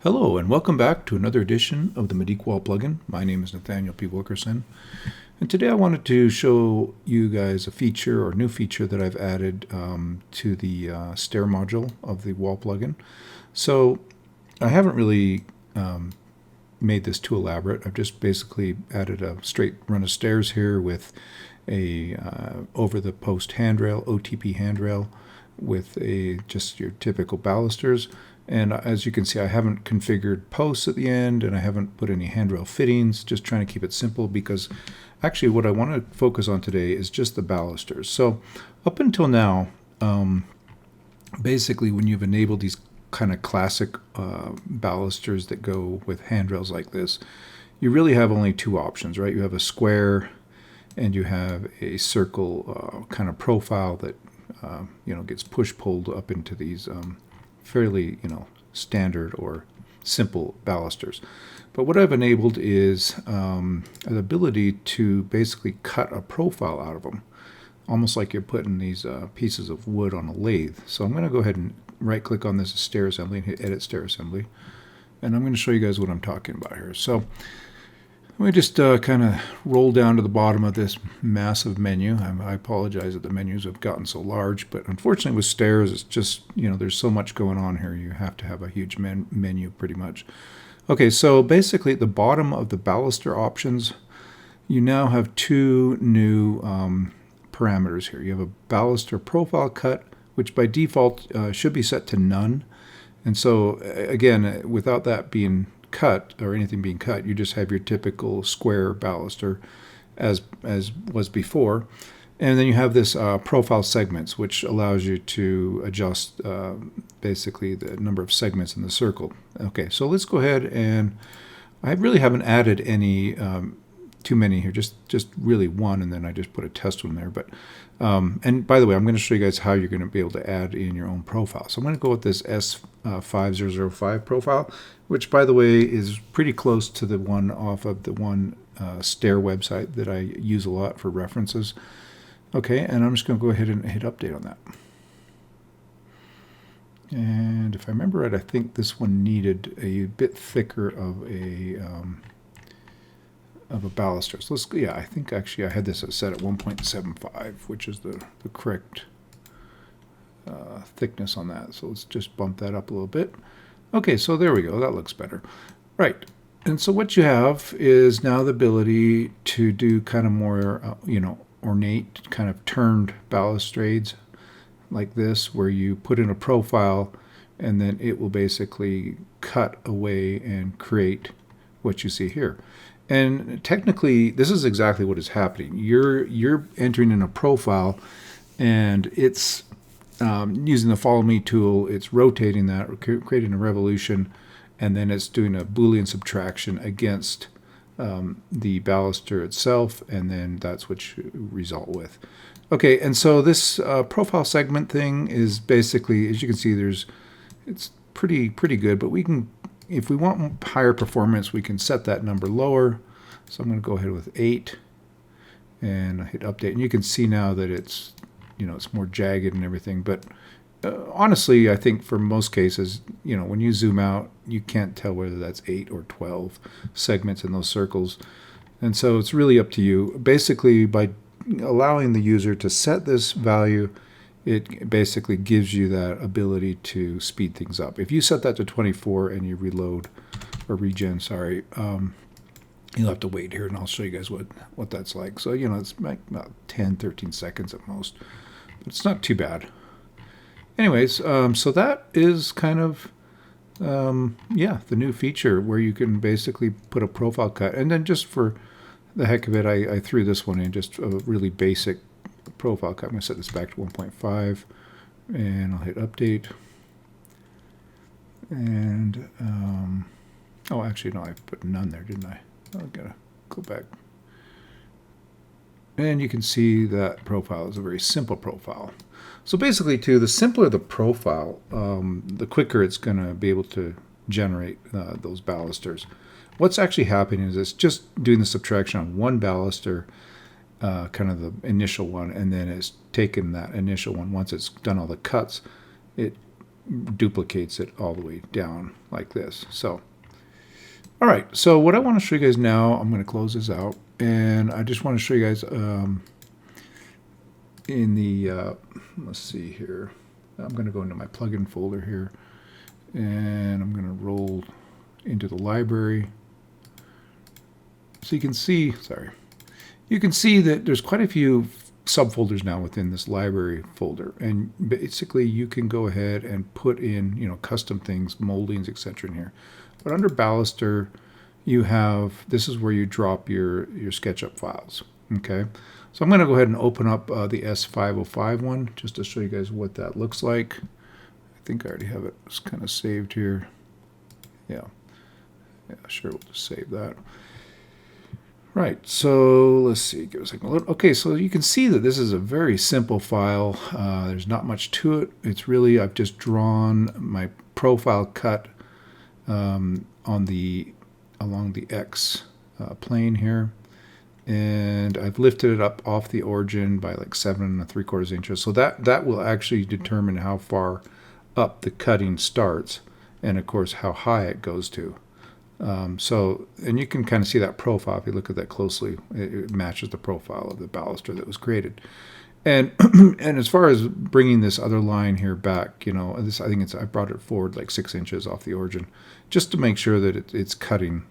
Hello and welcome back to another edition of the Medeek Wall plugin. My name is Nathaniel P. Wilkerson, and today I wanted to show you guys a feature or new feature that I've added to the stair module of the wall plugin. So I haven't really made this too elaborate. I've just basically added a straight run of stairs here with a over-the-post handrail, OTP handrail, with just your typical balusters. And as you can see, I haven't configured posts at the end, and I haven't put any handrail fittings, just trying to keep it simple because actually what I want to focus on today is just the balusters. So up until now, basically when you've enabled these kind of classic balusters that go with handrails like this, you really have only two options, right? You have a square and you have a circle kind of profile that gets push-pulled up into these fairly, standard or simple balusters. But what I've enabled is an ability to basically cut a profile out of them, almost like you're putting these pieces of wood on a lathe. So I'm going to go ahead and right-click on this stair assembly and hit Edit Stair Assembly, and I'm going to show you guys what I'm talking about here. So let me just kind of roll down to the bottom of this massive menu. I apologize that the menus have gotten so large, but unfortunately with stairs, it's just, there's so much going on here. You have to have a huge menu pretty much. Okay, so basically at the bottom of the baluster options, you now have two new parameters here. You have a baluster profile cut, which by default should be set to none. And so again, without that being cut or anything being cut, you just have your typical square baluster as was before. And then you have this profile segments, which allows you to adjust basically the number of segments in the circle. Okay, so let's go ahead, and I really haven't added any too many here, just really one, and then I just put a test one there. But and by the way, I'm going to show you guys how you're going to be able to add in your own profile. So I'm going to go with this S5005 profile, which by the way is pretty close to the one off of the one stair website that I use a lot for references. Okay, and I'm just going to go ahead and hit update on that. And if I remember right, I think this one needed a bit thicker of a baluster. So I think actually I had this set at 1.75, which is the correct thickness on that. So let's just bump that up a little bit. Okay, so there we go. That looks better. Right. And so what you have is now the ability to do kind of more, ornate kind of turned balustrades like this, where you put in a profile and then it will basically cut away and create what you see here. And technically, this is exactly what is happening. You're entering in a profile, and it's using the Follow Me tool. It's rotating that, creating a revolution, and then it's doing a Boolean subtraction against the baluster itself, and then that's what you result with. Okay, and so this profile segment thing is basically, as you can see, it's pretty good, but we can, if we want higher performance, we can set that number lower. So I'm going to go ahead with 8 and I hit update. And you can see now that it's, it's more jagged and everything. But honestly, I think for most cases, when you zoom out, you can't tell whether that's 8 or 12 segments in those circles. And so it's really up to you. Basically, by allowing the user to set this value, it basically gives you that ability to speed things up. If you set that to 24 and you reload, or regen, sorry, you'll have to wait here, and I'll show you guys what that's like. So, it's like about 10, 13 seconds at most, but it's not too bad. Anyways, so that is kind of, the new feature where you can basically put a profile cut. And then just for the heck of it, I threw this one in, just a really basic profile cut. I'm going to set this back to 1.5, and I'll hit update. And, oh, actually, no, I put none there, didn't I? I've got to go back. And you can see that profile is a very simple profile. So basically, the simpler the profile, the quicker it's going to be able to generate those balusters. What's actually happening is it's just doing the subtraction on one baluster, kind of the initial one, and then it's taken that initial one. Once it's done all the cuts, it duplicates it all the way down like this. So, all right. So what I want to show you guys now, I'm going to close this out, and I just want to show you guys in the let's see here. I'm going to go into my plugin folder here, and I'm going to roll into the library. So you can see, you can see that there's quite a few subfolders now within this library folder, and basically you can go ahead and put in, you know, custom things, moldings, etc. in here. But under Baluster, you have, this is where you drop your SketchUp files. Okay, so I'm going to go ahead and open up the S505 one just to show you guys what that looks like. I think I already have it kind of saved here. Yeah, sure, we'll just save that. Right, so let's see, give us a second look. Okay, so you can see that this is a very simple file. There's not much to it. It's really, I've just drawn my profile cut along the X plane here, and I've lifted it up off the origin by like 7 3/4 inches. So that will actually determine how far up the cutting starts, and of course how high it goes to. And you can kind of see that profile if you look at that closely. It matches the profile of the baluster that was created. And and as far as bringing this other line here back, you know, this, I think I brought it forward like 6 inches off the origin, just to make sure that it's cutting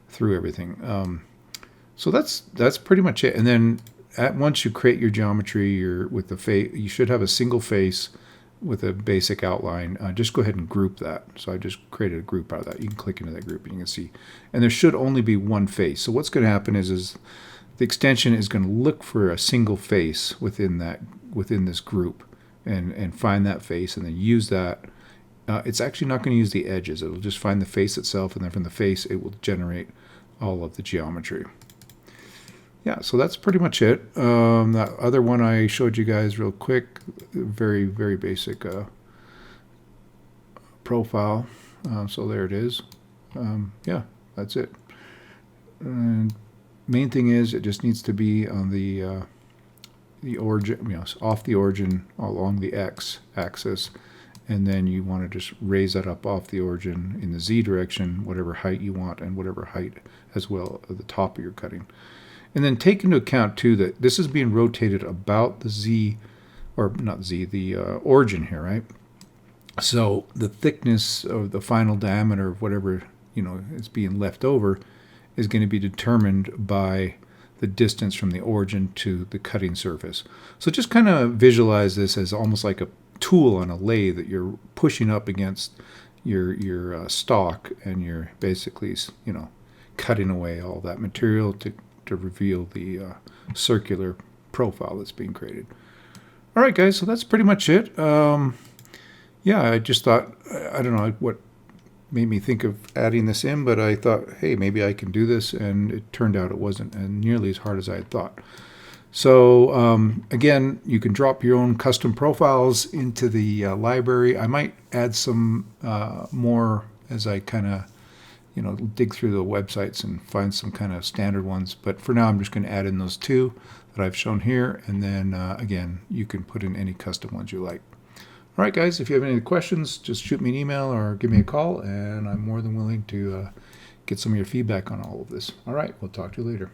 through everything. So that's pretty much it. And then once you create your geometry, with the face, you should have a single face with a basic outline. Just go ahead and group that. So I just created a group out of that. You can click into that group and you can see. And there should only be one face. So what's going to happen is the extension is going to look for a single face within this group and find that face and then use that. It's actually not going to use the edges. It'll just find the face itself, and then from the face it will generate all of the geometry. Yeah, so that's pretty much it. That other one I showed you guys real quick, very, very basic profile. So there it is. Yeah, that's it. And main thing is it just needs to be on the origin, you know, off the origin along the X axis, and then you want to just raise that up off the origin in the Z direction, whatever height you want, and whatever height as well at the top of your cutting. And then take into account too that this is being rotated about the Z, or not Z, the origin here, right? So the thickness of the final diameter of whatever, you know, is being left over is going to be determined by the distance from the origin to the cutting surface. So just kind of visualize this as almost like a tool on a lathe that you're pushing up against your stock, and you're basically, you know, cutting away all that material to reveal the circular profile that's being created. All right, guys, so that's pretty much it. Yeah, I just thought, I don't know what made me think of adding this in, but I thought, hey, maybe I can do this, and it turned out it wasn't nearly as hard as I had thought. So again, you can drop your own custom profiles into the library. I might add some more as I kind of, you know, dig through the websites and find some kind of standard ones. But for now, I'm just going to add in those two that I've shown here. And then, again, you can put in any custom ones you like. All right, guys, if you have any questions, just shoot me an email or give me a call, and I'm more than willing to get some of your feedback on all of this. All right, we'll talk to you later.